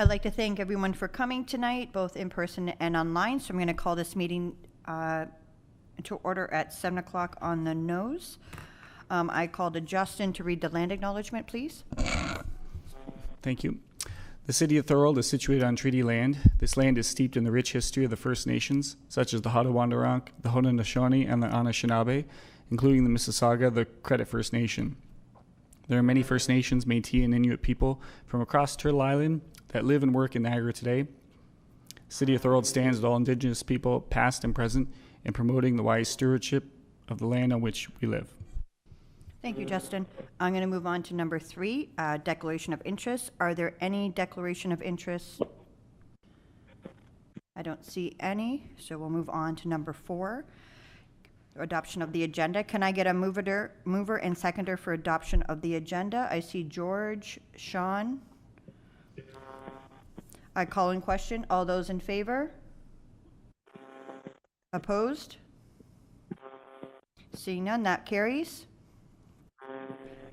I'd like to thank everyone for coming tonight, both in person and online. So I'm going to call this meeting to order at 7 o'clock on the nose. I call to Justin to read the land acknowledgement, please. Thank you. The city of Thorold is situated on treaty land. This land is steeped in the rich history of the First Nations, such as the Haudenosaunee, the Haudenosaunee, and the Anishinaabe, including the Mississauga, the Credit First Nation. There are many First Nations, Métis, and Inuit people from across Turtle Island that live and work in Niagara today. The city of Thorold stands with all Indigenous people, past and present, in promoting the wise stewardship of the land on which we live. Thank you, Justin. I'm going to move on to number 3, declaration of interest. Are there any declaration of interest? I don't see any, so we'll move on to number 4, adoption of the agenda. Can I get a mover and seconder for adoption of the agenda? I see George, Sean. I call in question. All those in favor? Opposed? Seeing none, that carries.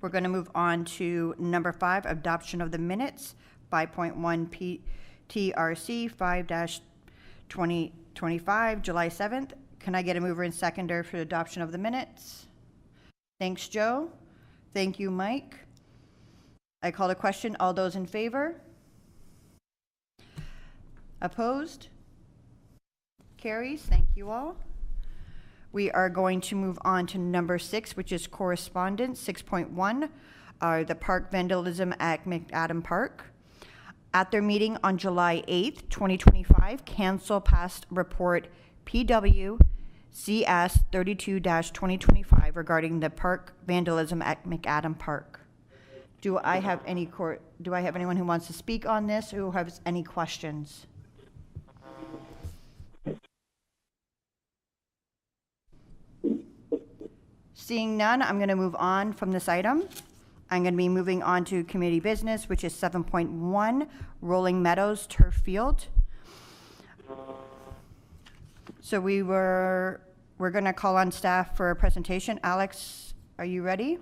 We're going to move on to number 5, adoption of the minutes, 5.1 TRC 5-2025, July 7th. Can I get a mover and seconder for adoption of the minutes? Thanks, Joe. Thank you, Mike. I call the question. All those in favor? Opposed? Carries. Thank you all. We are going to move on to number 6, which is correspondence. 6.1, the park vandalism at McAdam Park. At their meeting on July 8th, 2025, Council passed report PW CS 32-2025 regarding the park vandalism at McAdam Park. Do I have anyone who wants to speak on this, who has any questions? Seeing none, I'm going to move on from this item. I'm going to be moving on to committee business, which is 7.1, Rolling Meadows Turf Field. So we're going to call on staff for a presentation. Alex, are you ready?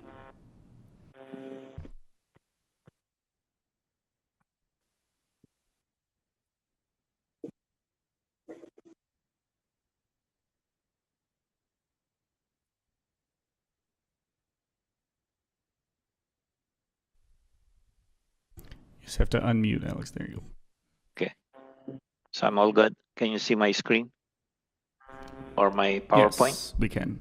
You just have to unmute, Alex. There you go. Okay. So I'm all good. Can you see my screen or my PowerPoint? Yes, we can.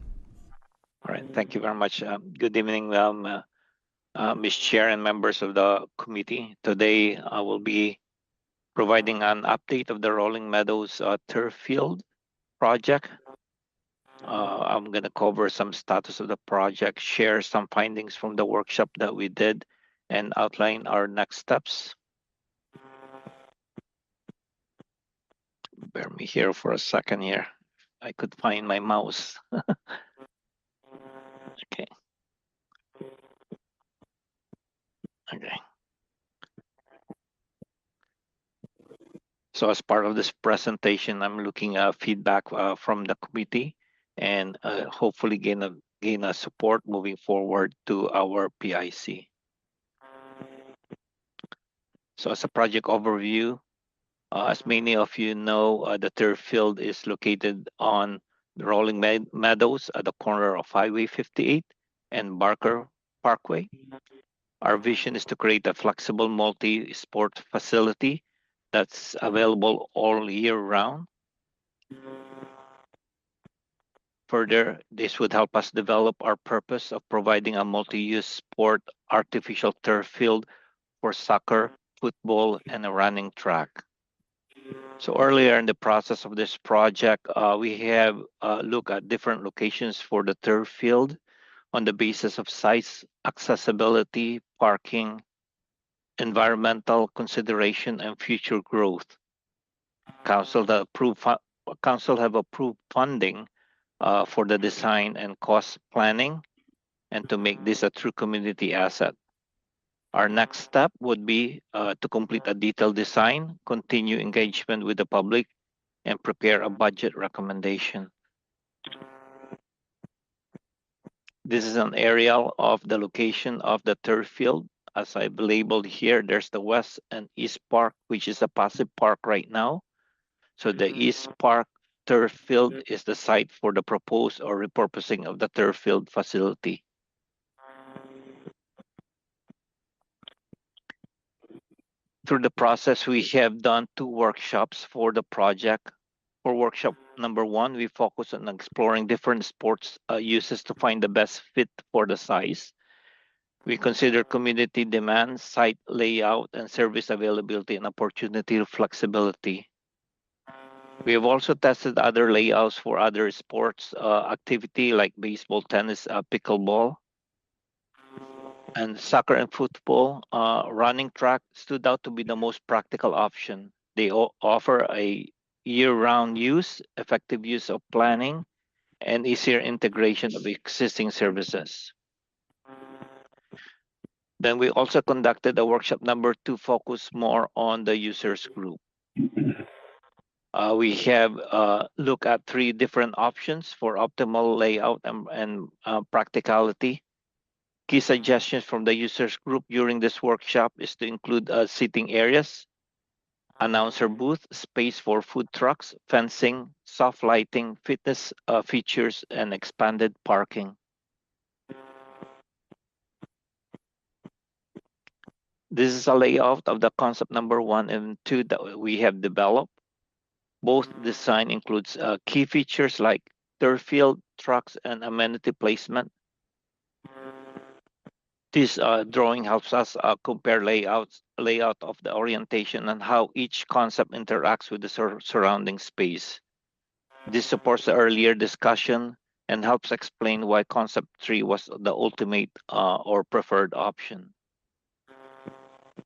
All right. Thank you very much. Good evening, Ms. Chair and members of the committee. Today, I will be providing an update of the Rolling Meadows turf field project. I'm going to cover some status of the project, share some findings from the workshop that we did, and outline our next steps. Bear me here for a second here. I could find my mouse. Okay. Okay. So as part of this presentation, I'm looking at feedback from the committee and hopefully gain a support moving forward to our PIC. So as a project overview, as many of you know, the turf field is located on the Rolling Meadows at the corner of Highway 58 and Barker Parkway. Our vision is to create a flexible multi-sport facility that's available all year round. Further, this would help us develop our purpose of providing a multi-use sport artificial turf field for soccer, football, and a running track. So earlier in the process of this project, we have looked at different locations for the turf field on the basis of size, accessibility, parking, environmental consideration, and future growth. Council have approved funding for the design and cost planning and to make this a true community asset. Our next step would be to complete a detailed design, continue engagement with the public, and prepare a budget recommendation. This is an aerial of the location of the turf field as I've labeled here, there's the West and East Park, which is a passive park right now. So the East Park turf field is the site for the proposed or repurposing of the turf field facility. Through the process, we have done 2 workshops for the project. For workshop number 1, we focus on exploring different sports uses to find the best fit for the size. We consider community demand, site layout, and service availability and opportunity flexibility. We have also tested other layouts for other sports activity like baseball, tennis, pickleball, and soccer and football. Running track stood out to be the most practical option. They offer a year-round use, effective use of planning, and easier integration of existing services. Then we also conducted a workshop number 2, focus more on the users group. We have looked at 3 different options for optimal layout and practicality. Key suggestions from the users group during this workshop is to include seating areas, announcer booth, space for food trucks, fencing, soft lighting, fitness features, and expanded parking. This is a layout of the concept number 1 and 2 that we have developed. Both design includes key features like turf field, trucks, and amenity placement. This drawing helps us compare layout of the orientation and how each concept interacts with the surrounding space. This supports the earlier discussion and helps explain why concept 3 was the ultimate or preferred option.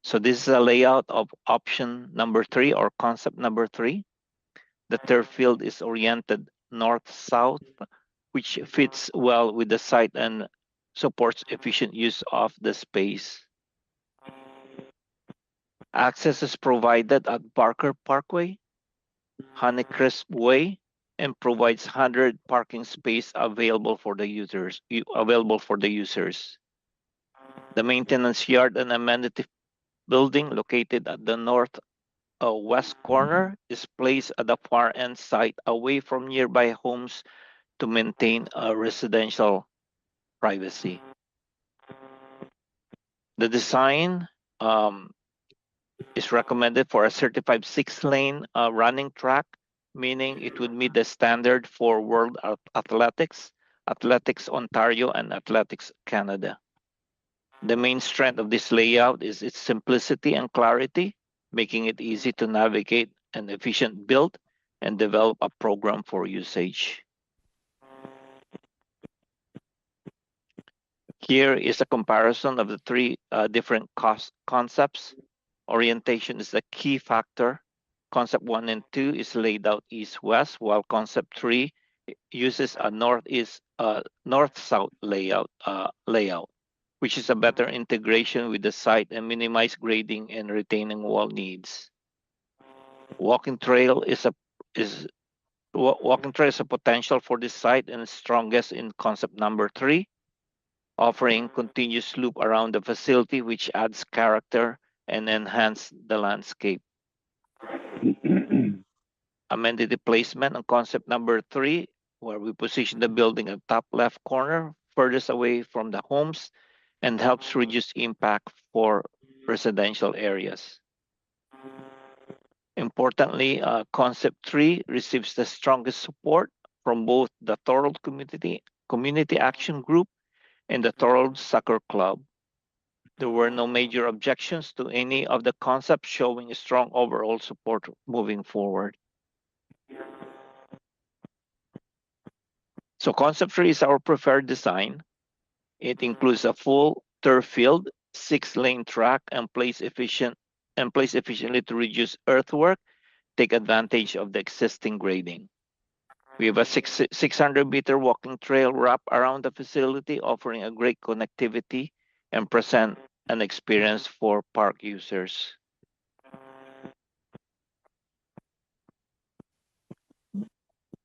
So this is a layout of option number 3 or concept number 3. The turf field is oriented north-south, which fits well with the site and supports efficient use of the space. Access is provided at Barker Parkway, Honeycrisp Way, and provides 100 parking space available for the users. The maintenance yard and amenity building located at the northwest corner is placed at the far end site away from nearby homes to maintain residential privacy. The design is recommended for a certified 6-lane running track, meaning it would meet the standard for World Athletics, Athletics Ontario, and Athletics Canada. The main strength of this layout is its simplicity and clarity, making it easy to navigate an efficient build and develop a program for usage. Here is a comparison of the 3 different concepts. Orientation is the key factor. Concept 1 and 2 is laid out east-west, while concept 3 uses a north-south layout, which is a better integration with the site and minimize grading and retaining wall needs. Walking trail is a potential for this site and is strongest in concept number 3, offering continuous loop around the facility, which adds character and enhance the landscape. Amenity placement on concept number 3, where we position the building at top left corner, furthest away from the homes, and helps reduce impact for residential areas. Importantly, concept 3 receives the strongest support from both the Thorold Community Action Group and the Thorold Soccer Club. There were no major objections to any of the concepts, showing a strong overall support moving forward. So concept 3 is our preferred design. It includes a full turf field, 6-lane track, and plays efficiently to reduce earthwork, take advantage of the existing grading. We have a 600-meter walking trail wrap around the facility, offering a great connectivity and present an experience for park users.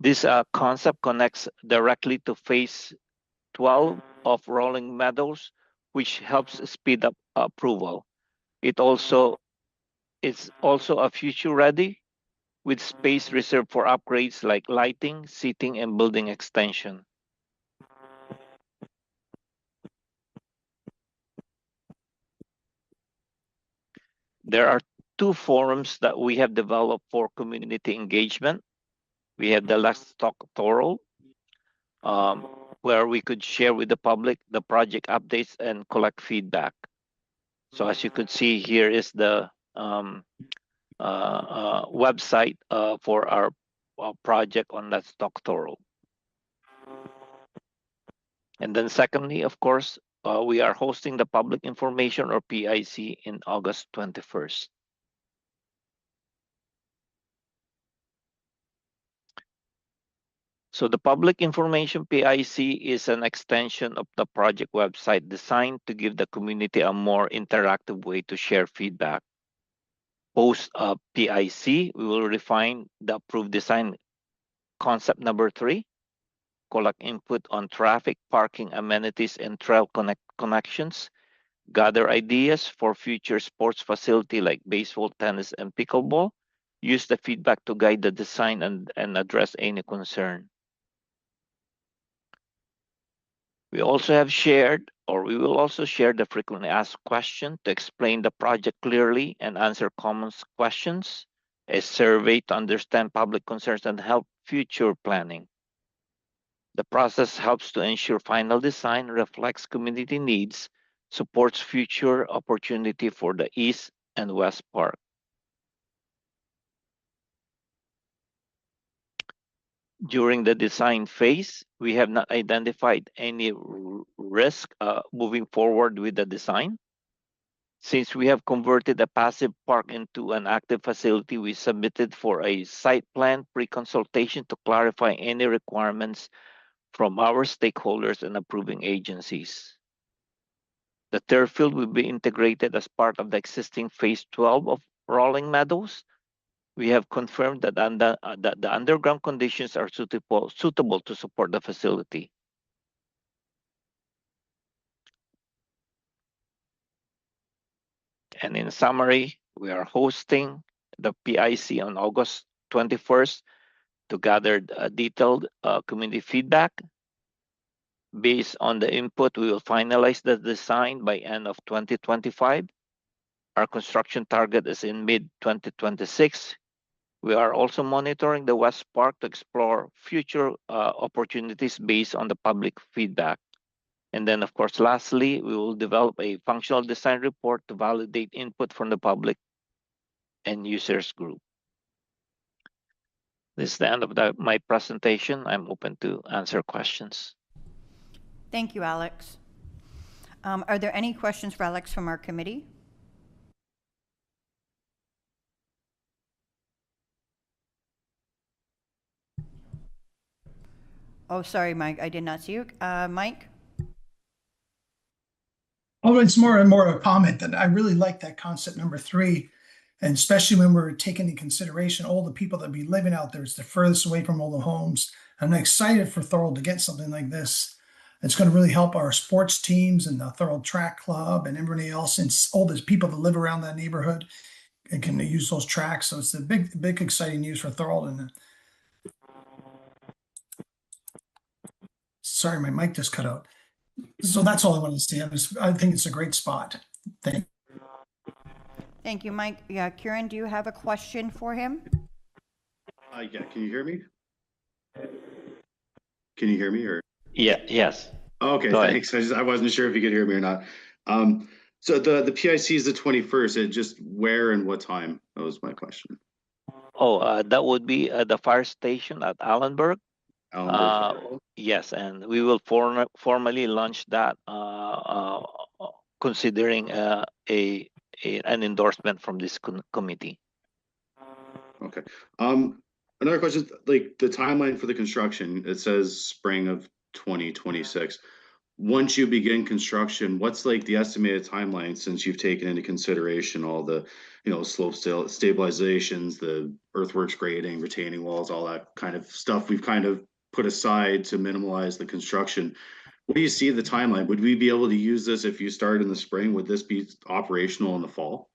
This concept connects directly to phase 12 of Rolling Meadows, which helps speed up approval. It's also a future ready with space reserved for upgrades like lighting, seating, and building extension. There are two forums that we have developed for community engagement. We have the Let's Talk Thorold, where we could share with the public the project updates and collect feedback. So as you could see, here is the website for our project on Let's Talk Thorold. And then secondly, of course, we are hosting the Public Information or PIC in August 21st. So the Public Information PIC is an extension of the project website designed to give the community a more interactive way to share feedback. Post PIC, we will refine the approved design concept number 3, collect input on traffic, parking, amenities, and trail connections, gather ideas for future sports facility like baseball, tennis, and pickleball, use the feedback to guide the design and address any concern. We also have shared, or we will also share the frequently asked question to explain the project clearly and answer common questions, a survey to understand public concerns and help future planning. The process helps to ensure final design reflects community needs, supports future opportunity for the East and West Park. During the design phase, we have not identified any risk moving forward with the design. Since we have converted a passive park into an active facility, we submitted for a site plan pre-consultation to clarify any requirements from our stakeholders and approving agencies. The turf field will be integrated as part of the existing Phase 12 of Rolling Meadows. We have confirmed that the underground conditions are suitable to support the facility. And in summary, we are hosting the PIC on August 21st to gather detailed community feedback. Based on the input, we will finalize the design by end of 2025. Our construction target is in mid-2026. We are also monitoring the West Park to explore future opportunities based on the public feedback. And then, of course, lastly, we will develop a functional design report to validate input from the public and users group. This is the end of my presentation. I'm open to answer questions. Thank you, Alex. Are there any questions for Alex from our committee? Oh, sorry, Mike, I did not see you. Mike? Oh, it's more and more a comment that I really like that concept number 3, and especially when we're taking into consideration all the people that be living out there. It's the furthest away from all the homes. I'm excited for Thorold to get something like this. It's going to really help our sports teams and the Thorold Track Club and everybody else, and all those people that live around that neighborhood and can use those tracks. So it's a big exciting news for Thorold. And sorry, my mic just cut out. So that's all I wanted to say. I think it's a great spot. Thank you, Mike. Yeah, Kieran, do you have a question for him? Yeah, can you hear me? Can you hear me or? Yeah, yes. Okay, thanks. I wasn't sure if you could hear me or not. So the PIC is the 21st. It just where and what time? That was my question. Oh, that would be the fire station at Allenburg. Yes, and we will formally launch that considering an endorsement from this committee. Okay. Another question, like the timeline for the construction, it says spring of 2026. Once you begin construction, what's like the estimated timeline, since you've taken into consideration all the, slope stabilizations, the earthworks grading, retaining walls, all that kind of stuff we've kind of put aside to minimize the construction. what do you see the timeline? Would we be able to use this if you start in the spring? Would this be operational in the fall?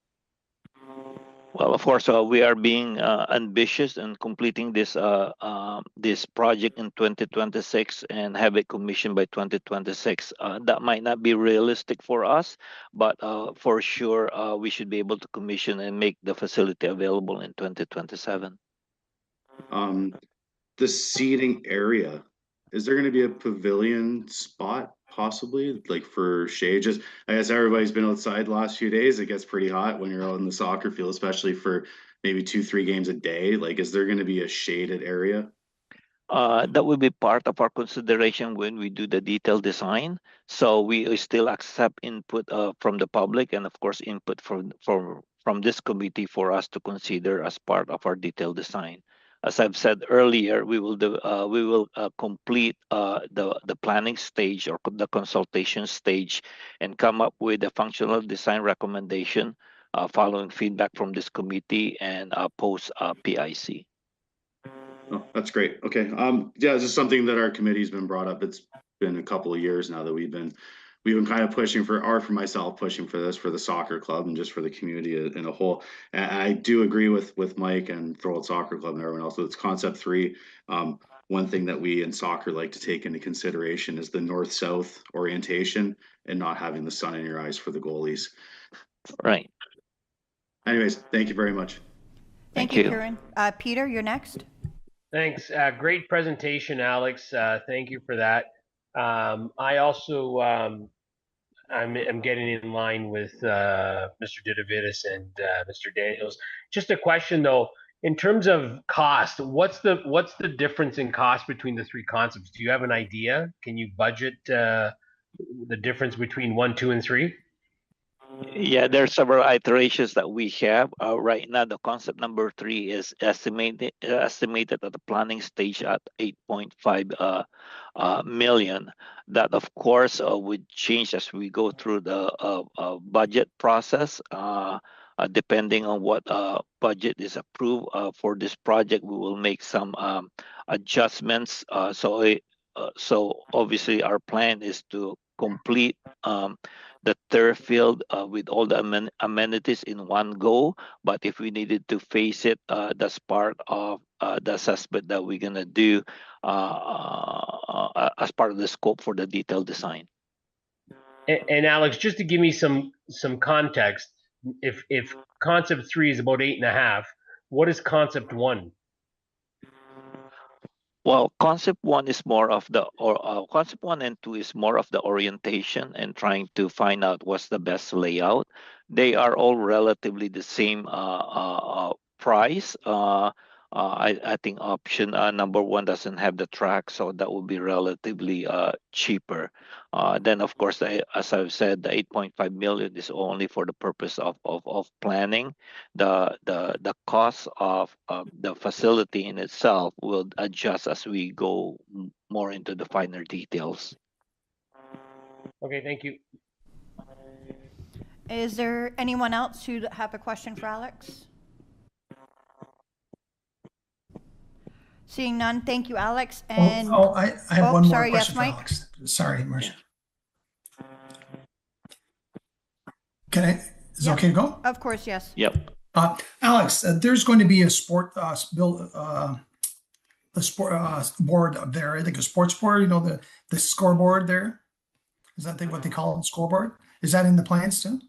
Well, of course, we are being ambitious in completing this project in 2026 and have it commissioned by 2026. That might not be realistic for us, but for sure, we should be able to commission and make the facility available in 2027. The seating area, is there going to be a pavilion spot possibly, like for shade? Just, I guess everybody's been outside the last few days. It gets pretty hot when you're out in the soccer field, especially for maybe 2-3 games a day. Like, is there going to be a shaded area? That will be part of our consideration when we do the detailed design. So we still accept input from the public and of course input from this committee for us to consider as part of our detailed design. As I've said earlier, we will complete the planning stage or the consultation stage and come up with a functional design recommendation following feedback from this committee and post PIC. Oh, that's great. Okay. Yeah, this is something that our committee's been brought up. It's been a couple of years now that we've been kind of pushing for myself pushing for this for the soccer club and just for the community in a whole. And I do agree with Mike and Thorold Soccer Club and everyone else. So it's concept 3. One thing that we in soccer like to take into consideration is the north-south orientation and not having the sun in your eyes for the goalies. Right. Anyways, thank you very much. Thank you, Kieran. Peter, you're next. Thanks. Great presentation, Alex. Thank you for that. I also I'm getting in line with Mr. Didavitis and Mr. Daniels. Just a question though, in terms of cost, what's the difference in cost between the 3 concepts? Do you have an idea? Can you budget the difference between 1, 2, and 3? Yeah, there are several iterations that we have. Right now, the concept number 3 is estimated at the planning stage at 8.5 million. That, of course, would change as we go through the budget process. Depending on what budget is approved for this project, we will make some adjustments. So obviously, our plan is to complete the turf field with all the amenities in one go. But if we needed to phase it, that's part of the assessment that we're gonna do as part of the scope for the detailed design. And Alex, just to give me some context, if concept 3 is about 8.5, what is concept 1? Well, concept 1 is more of the, concept 1 and 2 is more of the orientation and trying to find out what's the best layout. They are all relatively the same price. I think option number 1 doesn't have the track, so that will be relatively cheaper. Then, of course, as I've said, the 8.5 million is only for the purpose of planning. The cost of the facility in itself will adjust as we go more into the finer details. Okay, thank you. Is there anyone else who have a question for Alex? Seeing none, thank you, Alex. And I have one more sorry, question yes, for Mike? Alex. Sorry, Marcia. Can I? Is it okay to go? Of course, yes. Yep. Alex, there's going to be a sport board up there. I think a sports board. You know the scoreboard there. Is that what they call it? Scoreboard? Is that in the plans too?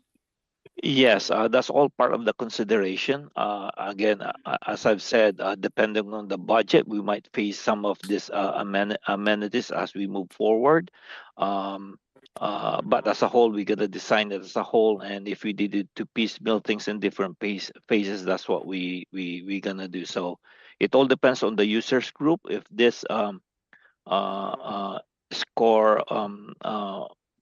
Yes, that's all part of the consideration. Again, as I've said, depending on the budget, we might face some of these amenities as we move forward. But as a whole, we're gonna design it as a whole, and if we needed to piecemeal things in different phases, that's what we gonna do. So it all depends on the users group. If this score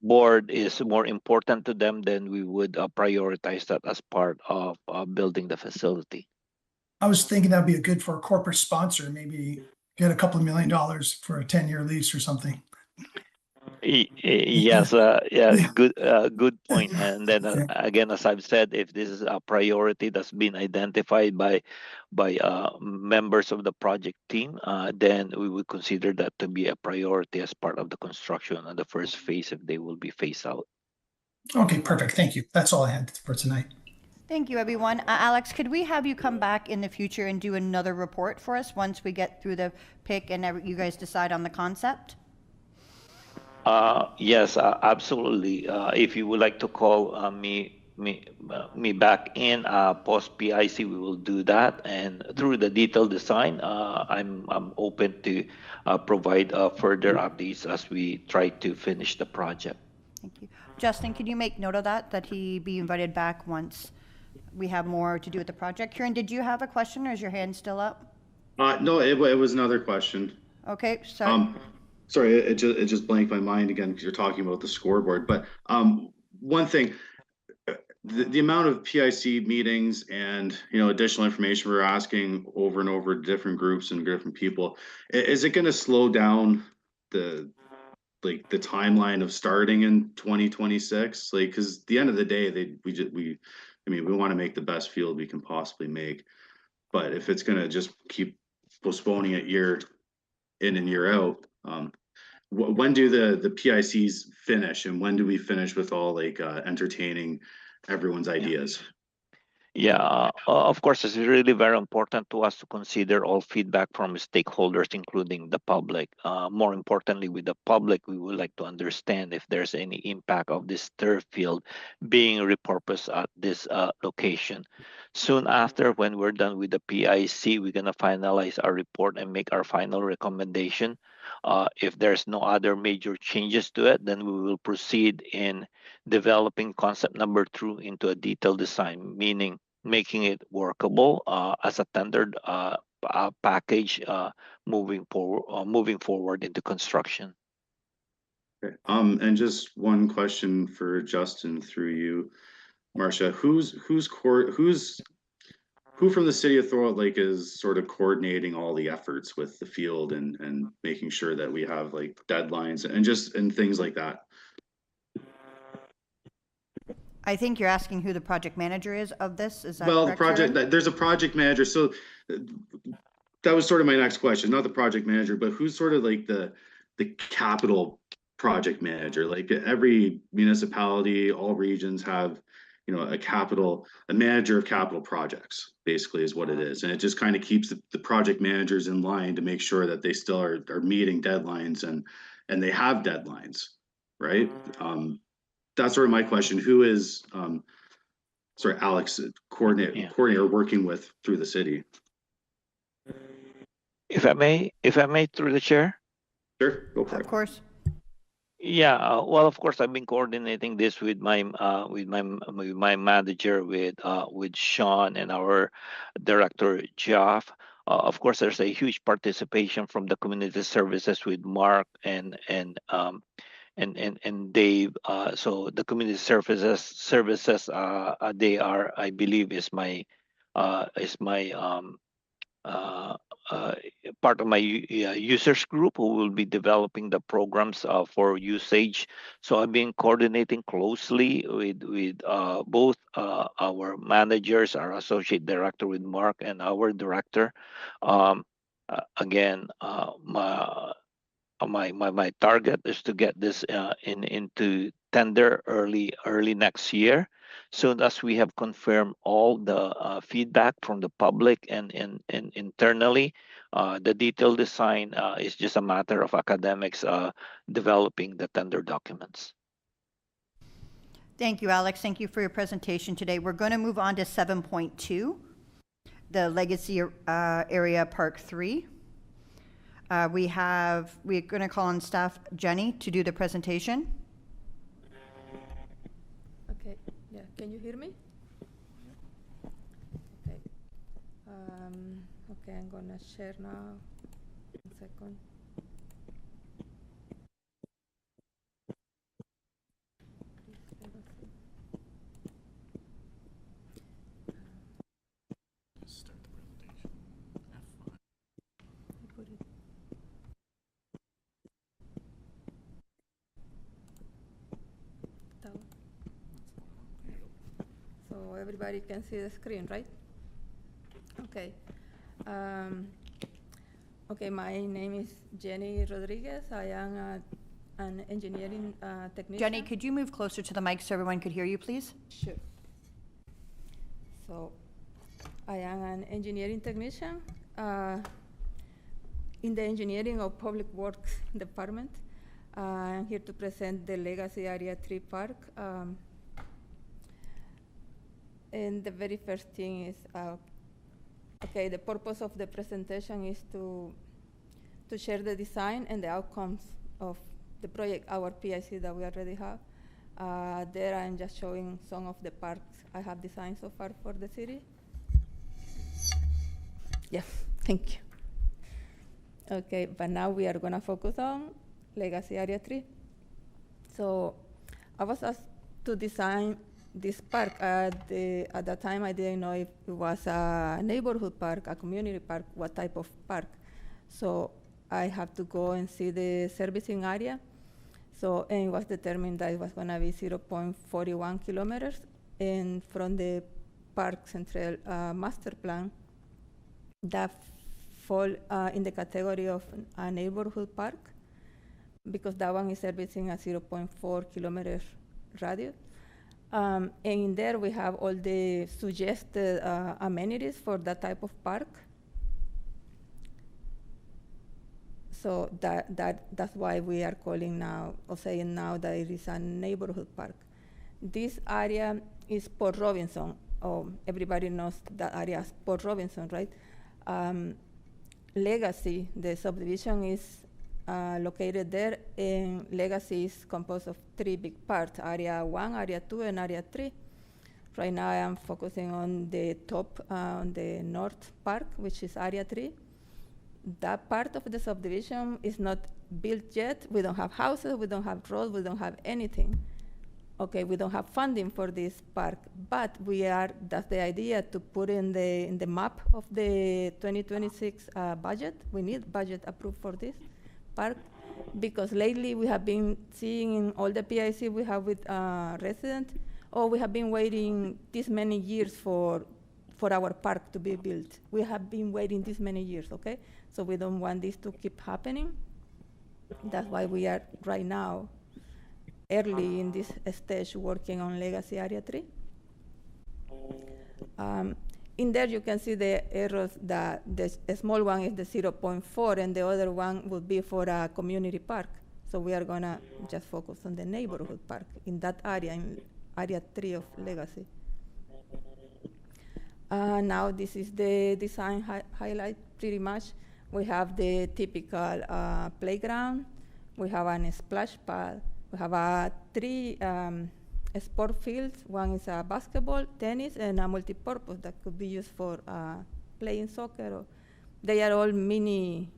board is more important to them, then we would prioritize that as part of building the facility. I was thinking that'd be good for a corporate sponsor, maybe get a couple of $1 million for a 10-year lease or something. Yes, yeah, Yeah. good point. And then Yeah. again, as I've said, if this is a priority that's been identified by members of the project team, then we would consider that to be a priority as part of the construction of the first phase if they will be phased out. Okay, perfect. Thank you. That's all I had for tonight. Thank you, everyone. Alex, could we have you come back in the future and do another report for us once we get through the pick and you guys decide on the concept? Yes, absolutely. If you would like to call me back in post PIC, we will do that. And through the detailed design, I'm open to provide further updates as we try to finish the project. Thank you. Justin, could you make note of that he be invited back once we have more to do with the project? Kieran, did you have a question or is your hand still up? No, it was another question. Okay, sorry. Sorry, it just blanked my mind again because you're talking about the scoreboard. But one thing, the amount of PIC meetings and additional information we're asking over and over to different groups and different people, is it going to slow down the timeline of starting in 2026? Like, because at the end of the day, we want to make the best field we can possibly make. But if it's going to just keep postponing it year in and year out, when do the PICs finish, and when do we finish with all entertaining everyone's ideas? Yeah, of course, it's really very important to us to consider all feedback from stakeholders, including the public. More importantly, with the public, we would like to understand if there's any impact of this turf field being repurposed at this location. Soon after, when we're done with the PIC, we're going to finalize our report and make our final recommendation. If there's no other major changes to it, then we will proceed in developing concept number 2 into a detailed design, meaning making it workable as a tendered package moving forward into construction. Okay. And just one question for Justin through you, Marcia. Who from the city of Thorold Lake is sort of coordinating all the efforts with the field and making sure that we have deadlines and things like that? I think you're asking who the project manager is of this. Is that correct? Well, the project, Karen? there's a project manager. So that was sort of my next question, not the project manager, but who's sort of the capital project manager? Like every municipality, all regions have, a manager of capital projects, basically is what it is. And it just kind of keeps the project managers in line to make sure that they still are meeting deadlines and they have deadlines, right? That's sort of my question. Who is, Alex, coordinator working with through the city? If I may, through the chair. Sure, go for it. Of course. Yeah, well, of course, I've been coordinating this with my manager, with Sean and our director Jeff. Of course, there's a huge participation from the community services with Mark and Dave. So the community services they are, I believe, is my part of my users group who will be developing the programs for usage. So I've been coordinating closely with both our managers, our associate director with Mark, and our director. Again, my target is to get this into tender early next year. Soon as we have confirmed all the feedback from the public and internally, the detailed design is just a matter of academics developing the tender documents. Thank you, Alex. Thank you for your presentation today. We're going to move on to 7.2, the Legacy Area Park 3. We're going to call on staff Jenny to do the presentation. Okay, yeah, can you hear me? Okay, okay, I'm gonna share now. 1 second. everybody can see the screen, right? Okay. Okay, my name is Jenny Rodriguez. I am an engineering technician. Jenny, could you move closer to the mic so everyone could hear you, please? Sure. So, I am an engineering technician in the Engineering of Public Works Department. I'm here to present the Legacy Area 3 Park. And the very first thing is, okay, the purpose of the presentation is to share the design and the outcomes of the project, our PIC that we already have. There I'm just showing some of the parks I have designed so far for the city. Yeah, thank you. Okay, but now we are gonna focus on Legacy Area 3. So I was asked to design this park. At that time, I didn't know if it was a neighborhood park, a community park, what type of park. So I have to go and see the servicing area. So, and it was determined that it was gonna be 0.41 kilometers. And from the Park Central master plan, that fall in the category of a neighborhood park, because that one is servicing a 0.4 kilometer radius. And in there we have all the suggested amenities for that type of park. So that's why we are calling now, or saying now that it is a neighborhood park. This area is Port Robinson. Oh, everybody knows that area as Port Robinson, right? Legacy, the subdivision is located there, and Legacy is composed of 3 big parts, Area 1, Area 2, and Area 3. Right now I am focusing on the top, on the north park, which is Area 3. That part of the subdivision is not built yet. We don't have houses, we don't have roads, we don't have anything. Okay, we don't have funding for this park, but that's the idea, to put in the map of the 2026 budget. We need budget approved for this park, because lately we have been seeing in all the PIC we have with residents, we have been waiting this many years for our park to be built. We have been waiting this many years, okay? So we don't want this to keep happening. That's why we are right now early in this stage working on Legacy Area 3. In there you can see the arrows, that the small one is the 0.4 and the other one would be for a community park. So we are gonna just focus on the neighborhood park in that area, in Area 3 of Legacy. Now this is the design highlight pretty much. We have the typical playground. We have a splash pad. We have 3 sport fields. One is basketball, tennis, and a multipurpose that could be used for playing soccer. They are all mini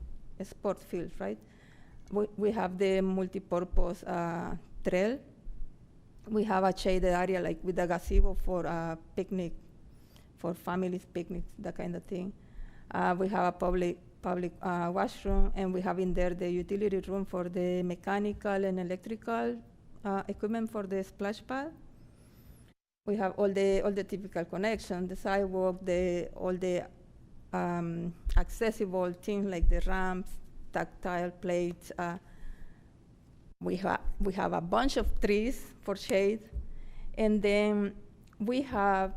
sport fields, right? We have the multipurpose trail. We have a shaded area like with a gazebo for picnic, for families picnics, that kind of thing. We have a public washroom, and we have in there the utility room for the mechanical and electrical equipment for the splash pad. We have all the typical connections, the sidewalk, all the accessible things like the ramps, tactile plates. We have a bunch of trees for shade, and then we have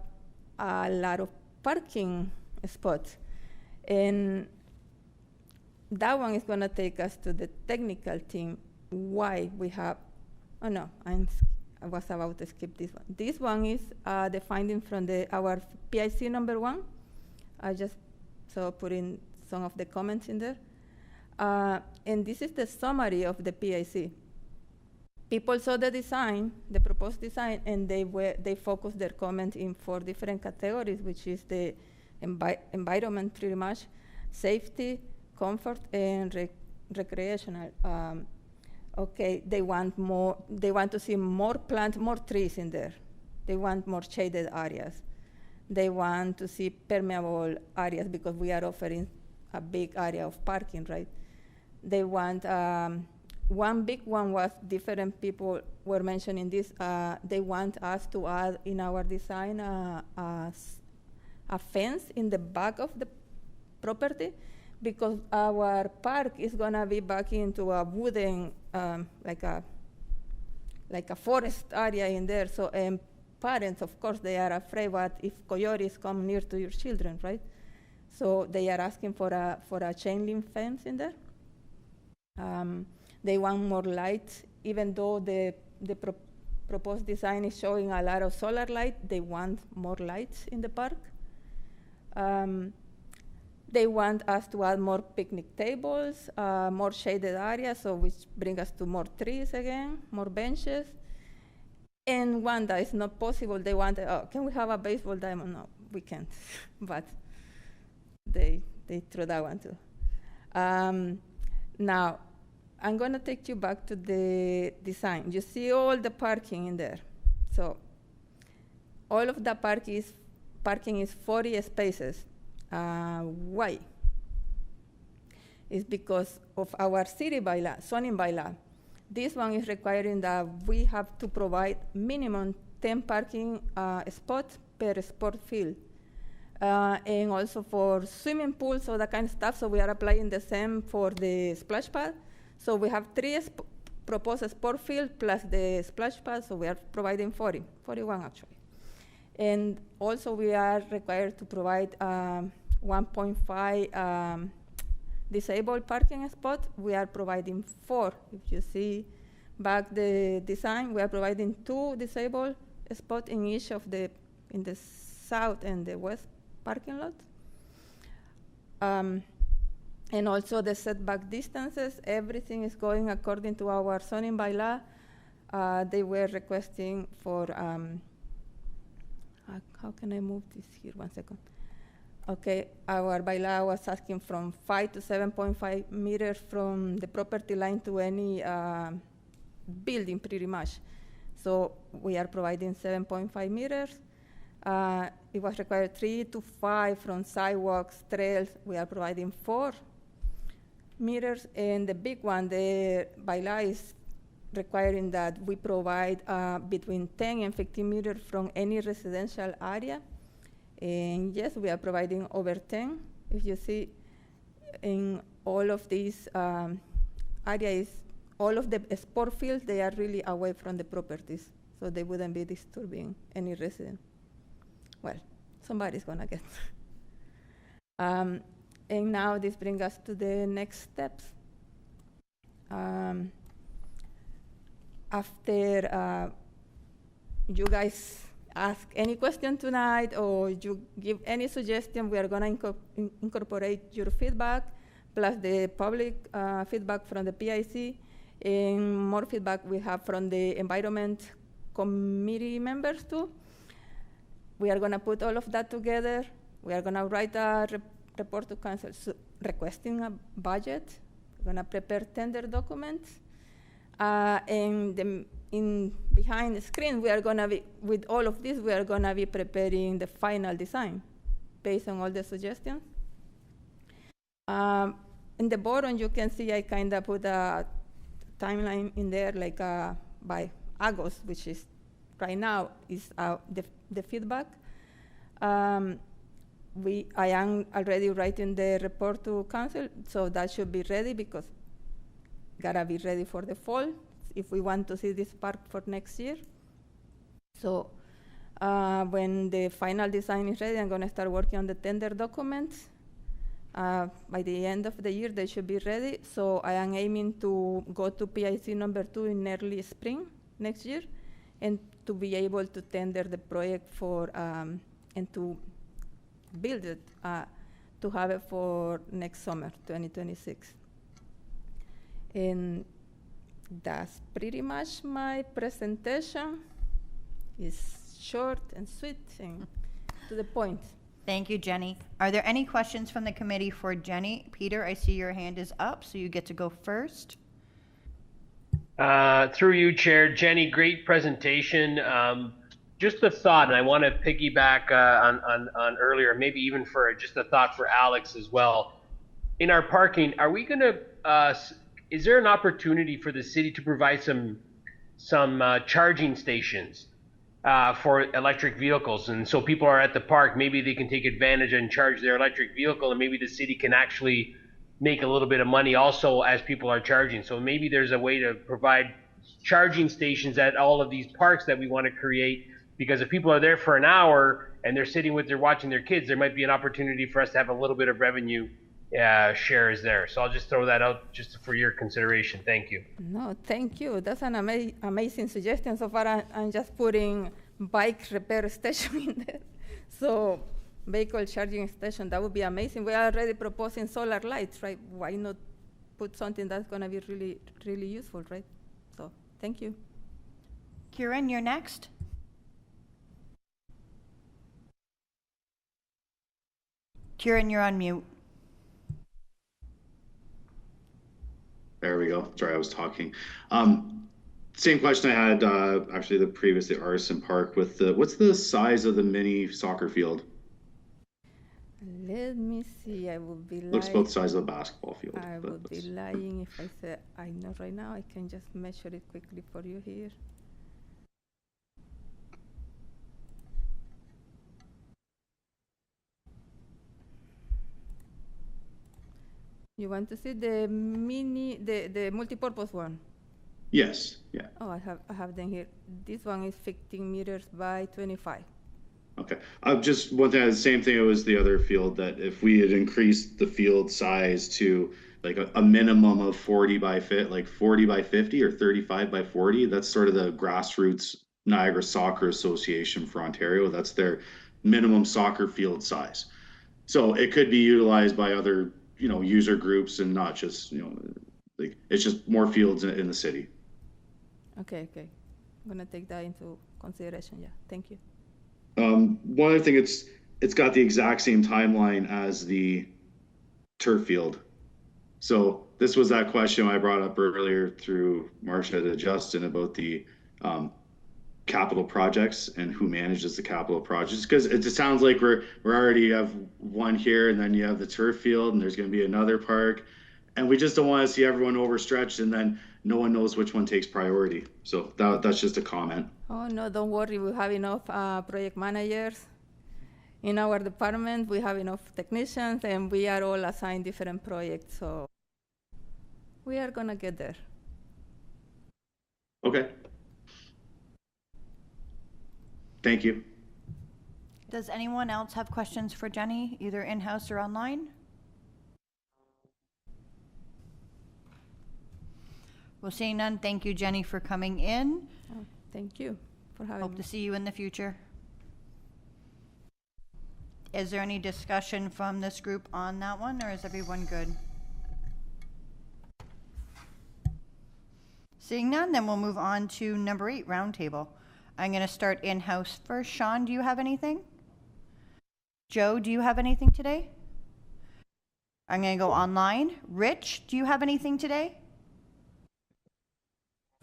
a lot of parking spots. And that one is going to take us to the technical thing, why we have, oh no, I was about to skip this one. This one is the finding from our PIC number 1. I just put in some of the comments in there. And this is the summary of the PIC. People saw the design, the proposed design, and they focused their comment in 4 different categories, which is the environment pretty much, safety, comfort, and recreational. Okay, they want to see more plants, more trees in there. They want more shaded areas. They want to see permeable areas because we are offering a big area of parking, right? They want one big one was different people were mentioning this. They want us to add in our design a fence in the back of the property, because our park is gonna be back into a wooden, like a forest area in there. So parents, of course, they are afraid what if coyotes come near to your children, right? So they are asking for a chain link fence in there. They want more light, even though the proposed design is showing a lot of solar light. They want more lights in the park. They want us to add more picnic tables, more shaded areas, so which bring us to more trees again, more benches. And one that is not possible, they want, can we have a baseball diamond? No, we can't, but they threw that one too. Now, I'm gonna take you back to the design. You see all the parking in there. So all of the parking is 40 spaces. Why? It's because of our city bylaw, zoning bylaw. This one is requiring that we have to provide minimum 10 parking spots per sport field. And also for swimming pools, all that kind of stuff. So we are applying the same for the splash pad. So we have 3 proposed sport field plus the splash pad, so we are providing 41 actually. And also we are required to provide 1.5 disabled parking spots. We are providing 4. If you see back the design, we are providing 2 disabled spots in each of in the south and the west parking lot. And also the setback distances, everything is going according to our zoning bylaw. They were requesting for, how can I move this here, 1 second. Okay, our bylaw was asking from 5 to 7.5 meters from the property line to any building pretty much. So we are providing 7.5 meters. It was required 3 to 5 from sidewalks, trails. We are providing 4 meters. And the big one, the bylaw is requiring that we provide between 10 and 15 meters from any residential area. And yes, we are providing over 10. If you see in all of these areas, all of the sport fields, they are really away from the properties, so they wouldn't be disturbing any resident. Well, somebody's gonna get. And now this brings us to the next steps. After you guys ask any question tonight or you give any suggestion, we are gonna incorporate your feedback plus the public feedback from the PIC and more feedback we have from the environment committee members too. We are gonna put all of that together. We are gonna write a report to council requesting a budget. We're gonna prepare tender documents. And behind the screen, we are gonna be, with all of this, we are gonna be preparing the final design based on all the suggestions. In the bottom, you can see I kind of put a timeline in there, like by August, which is right now is the feedback. I am already writing the report to council, so that should be ready because gotta be ready for the fall if we want to see this park for next year. So when the final design is ready, I'm gonna start working on the tender documents. By the end of the year, they should be ready. So I am aiming to go to PIC number 2 in early spring next year and to be able to tender the project for, and to build it, to have it for next summer, 2026. And that's pretty much my presentation. It's short and sweet and to the point. Thank you, Jenny. Are there any questions from the committee for Jenny? Peter, I see your hand is up, so you get to go first. Through you, Chair. Jenny, great presentation. Just a thought, and I want to piggyback on earlier, maybe even for just a thought for Alex as well. In our parking, are we going to is there an opportunity for the city to provide some charging stations for electric vehicles? And so people are at the park, maybe they can take advantage and charge their electric vehicle, and maybe the city can actually make a little bit of money also as people are charging. So maybe there's a way to provide charging stations at all of these parks that we want to create, because if people are there for an hour and they're sitting with, they're watching their kids, there might be an opportunity for us to have a little bit of revenue shares there. So I'll just throw that out just for your consideration. Thank you. No, thank you. That's an amazing suggestion. So far, I'm just putting bike repair station in there. So vehicle charging station, that would be amazing. We are already proposing solar lights, right? Why not put something that's going to be really, really useful, right? So thank you. Kieran, you're next. Kieran, you're on mute. There we go. Sorry, I was talking. Same question I had actually the Artisan Park with what's the size of the mini soccer field? Let me see. I would be Looks about the size of a basketball field. I would be lying if I said I know right now. I can just measure it quickly for you here. You want to see the the multi-purpose one? Yes. Yeah. Oh, I have them here. This one is 15 meters by 25. Okay. Just one thing, the same thing. It was the other field that if we had increased the field size to like a minimum of 40 by 50, like 40 by 50 or 35 by 40, that's sort of the grassroots Niagara Soccer Association for Ontario. That's their minimum soccer field size. So it could be utilized by other, user groups and not just, like it's just more fields in the city. Okay. I'm gonna take that into consideration. Yeah, thank you. One other thing, it's got the exact same timeline as the turf field. So this was that question I brought up earlier through Marcia to Justin about the capital projects and who manages the capital projects, because it just sounds like we're already have one here and then you have the turf field and there's going to be another park, and we just don't want to see everyone overstretched and then no one knows which one takes priority. So that's just a comment. Oh no, don't worry. We have enough project managers in our department. We have enough technicians, and we are all assigned different projects. So we are gonna get there. Okay. Thank you. Does anyone else have questions for Jenny, either in-house or online? Well, seeing none, thank you, Jenny, for coming in. Oh, thank you for having Hope me. to see you in the future. Is there any discussion from this group on that one, or is everyone good? Seeing none, then we'll move on to number 8, roundtable. I'm going to start in-house first. Sean, do you have anything? Joe, do you have anything today? I'm going to go online. Rich, do you have anything today?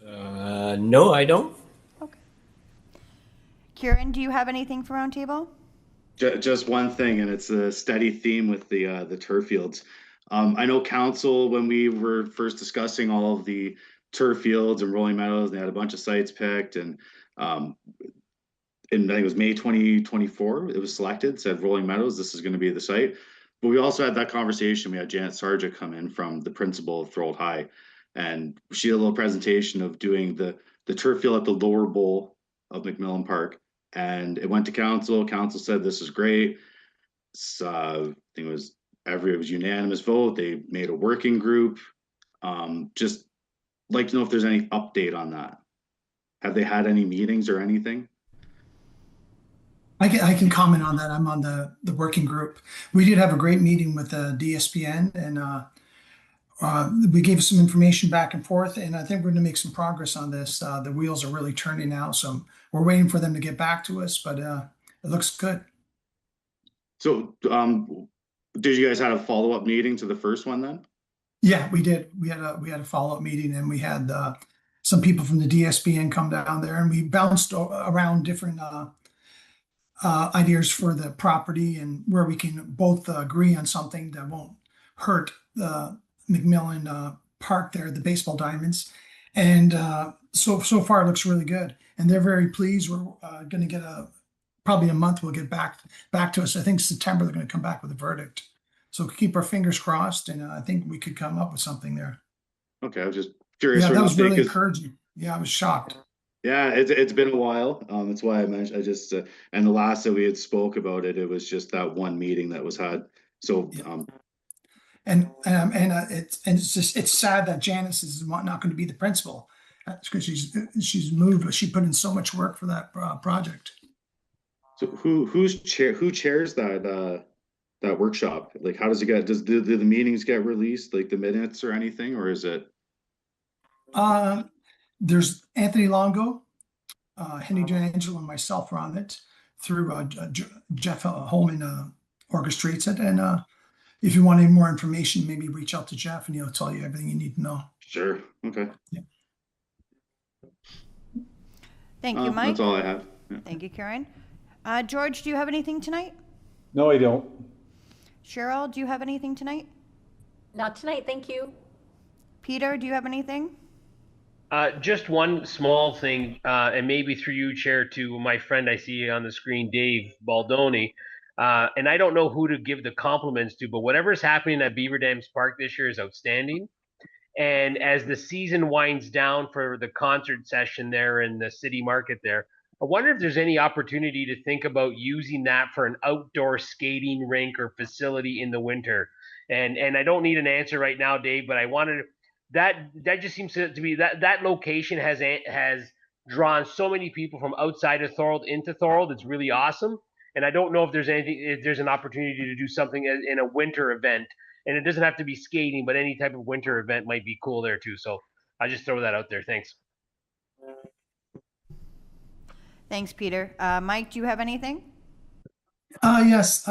No, I don't. Okay. Kieran, do you have anything for roundtable? Just one thing, and it's a steady theme with the turf fields. I know council, when we were first discussing all of the turf fields and rolling meadows, they had a bunch of sites picked, and I think it was May 2024, it was selected, said rolling meadows, this is going to be the site. But we also had that conversation. We had Janet Sarja come in from the principal of Thorold High, and she did a little presentation of doing the turf field at the lower bowl of McMillan Park. And it went to council. Council said, this is great. I think it was unanimous vote. They made a working group. Just like to know if there's any update on that. Have they had any meetings or anything? I can comment on that. I'm on the working group. We did have a great meeting with the DSPN, and we gave some information back and forth, and I think we're going to make some progress on this. The wheels are really turning now, so we're waiting for them to get back to us, but it looks good. So did you guys have a follow-up meeting to the first one then? Yeah, we did. We had a follow-up meeting, and we had some people from the DSPN come down there, and we bounced around different ideas for the property and where we can both agree on something that won't hurt the McMillan park there, the baseball diamonds. And so far it looks really good. And they're very pleased. We're going to get probably a month. We'll get back to us. I think September they're going to come back with a verdict. So keep our fingers crossed, and I think we could come up with something there. Okay, I was just curious. Yeah, for that an was update, really 'cause- encouraging. Yeah, I was shocked. Yeah, it's been a while. That's why I mentioned. I just and the last that we had spoke about it, it was just that one meeting that was had. So Yeah. And it's sad that Janice is not going to be the principal because she's moved, but she put in so much work for that project. So who chairs that that workshop? Like, how does it get? Do the meetings get released, like the minutes or anything, or is it? There's Anthony Longo, Henry D'Angelo, and myself are on it through Jeff Holman orchestrates it. And if you want any more information, maybe reach out to Jeff and he'll tell you everything you need to know. Sure. Okay. Yeah. Thank you, Mike. That's all I have. Yeah. Thank you, Karen. George, do you have anything tonight? No, I don't. Cheryl, do you have anything tonight? Not tonight, thank you. Peter, do you have anything? Just one small thing, and maybe through you, Chair, to my friend I see on the screen, Dave Baldoni. And I don't know who to give the compliments to, but whatever's happening at Beaver Dams Park this year is outstanding. And as the season winds down for the concert session there in the city market there, I wonder if there's any opportunity to think about using that for an outdoor skating rink or facility in the winter. And I don't need an answer right now, Dave, but I wanted that just seems to be that location has drawn so many people from outside of Thorold into Thorold. It's really awesome. And I don't know if there's an opportunity to do something in a winter event. And it doesn't have to be skating, but any type of winter event might be cool there too. So I just throw that out there. Thanks. Thanks, Peter. Mike, do you have anything? Yes.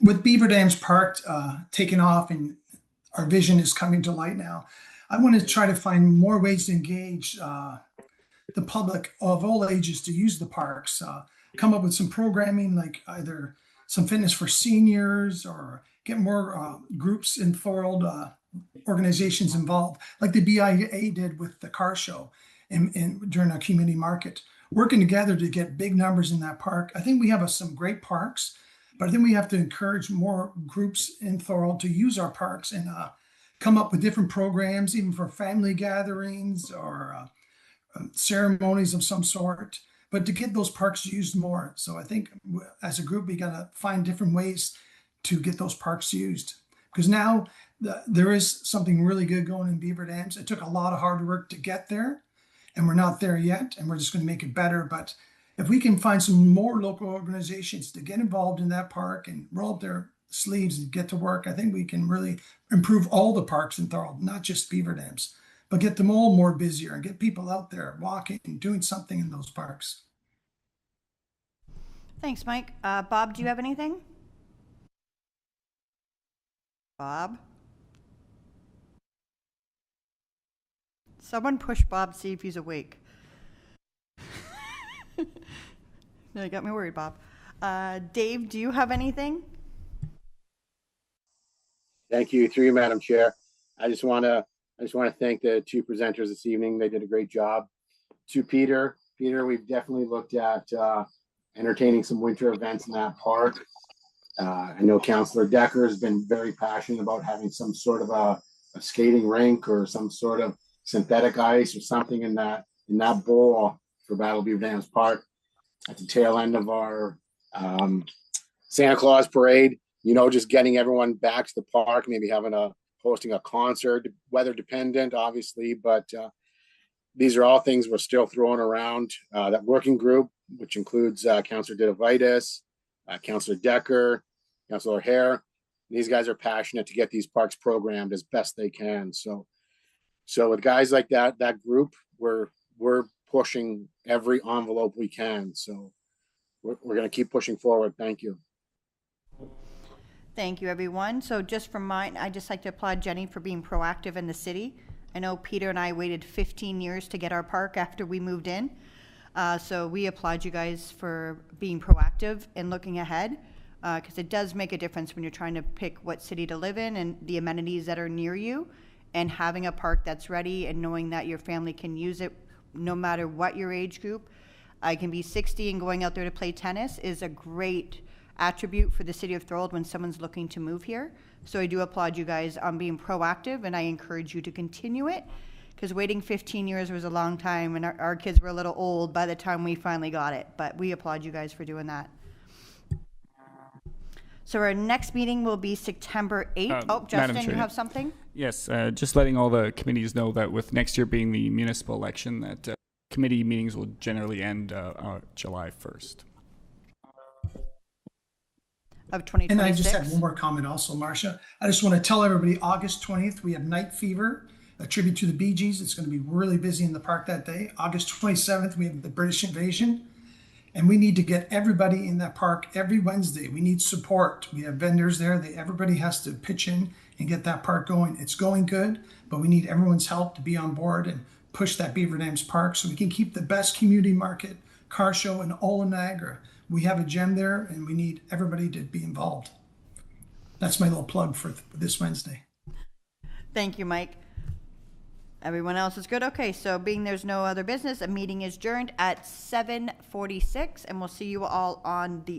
With Beaver Dams Park taking off and our vision is coming to light now, I want to try to find more ways to engage the public of all ages to use the parks. Come up with some programming, like either some fitness for seniors, or get more groups in Thorold, organizations involved, like the BIA did with the car show during our community market, working together to get big numbers in that park. I think we have some great parks, but I think we have to encourage more groups in Thorold to use our parks and come up with different programs, even for family gatherings or ceremonies of some sort, but to get those parks used more. So I think as a group, we got to find different ways to get those parks used, because now there is something really good going in Beaver Dams. It took a lot of hard work to get there, and we're not there yet, and we're just going to make it better. But if we can find some more local organizations to get involved in that park and roll up their sleeves and get to work, I think we can really improve all the parks in Thorold, not just Beaver Dams, but get them all more busier and get people out there walking and doing something in those parks. Thanks, Mike. Bob, do you have anything? Bob? Someone push Bob, see if he's awake. No, you got me worried, Bob. Dave, do you have anything? Thank you, through you, Madam Chair. I just want to thank the two presenters this evening. They did a great job. To Peter, we've definitely looked at entertaining some winter events in that park. I know Councillor Decker has been very passionate about having some sort of a skating rink or some sort of synthetic ice or something in that bowl for Battle Beaver Dams Park at the tail end of our Santa Claus parade. You know, just getting everyone back to the park, maybe hosting a concert, weather dependent, obviously, but these are all things we're still throwing around. That working group, which includes Councillor Didavitis, Councillor Decker, Councillor Hare. These guys are passionate to get these parks programmed as best they can. So with guys like that group, we're pushing every envelope we can. So we're going to keep pushing forward. Thank you. Thank you, everyone. So just from mine, I'd just like to applaud Jenny for being proactive in the city. I know Peter and I waited 15 years to get our park after we moved in. So we applaud you guys for being proactive and looking ahead. because it does make a difference when you're trying to pick what city to live in and the amenities that are near you, and having a park that's ready and knowing that your family can use it no matter what your age group. I can be 60 and going out there to play tennis is a great attribute for the city of Thorold when someone's looking to move here. So I do applaud you guys on being proactive, and I encourage you to continue it, because waiting 15 years was a long time, and our kids were a little old by the time we finally got it. But we applaud you guys for doing that. So our next meeting will be September 8th. Justin, Madam you Chair. have something? Yes, just letting all the committees know that with next year being the municipal election, that committee meetings will generally end July 1st. Of 2026. And I just had one more comment also, Marcia. I just want to tell everybody, August 20th, we have Night Fever, a tribute to the Bee Gees. It's going to be really busy in the park that day. August 27th, we have the British Invasion. And we need to get everybody in that park every Wednesday. We need support. We have vendors there. Everybody has to pitch in and get that park going. It's going good, but we need everyone's help to be on board and push that Beaver Dams Park so we can keep the best community market car show in all of Niagara. We have a gem there, and we need everybody to be involved. That's my little plug for this Wednesday. Thank you, Mike. Everyone else is good? Okay, so being there's no other business, a meeting is adjourned at 7:46, and we'll see you all on the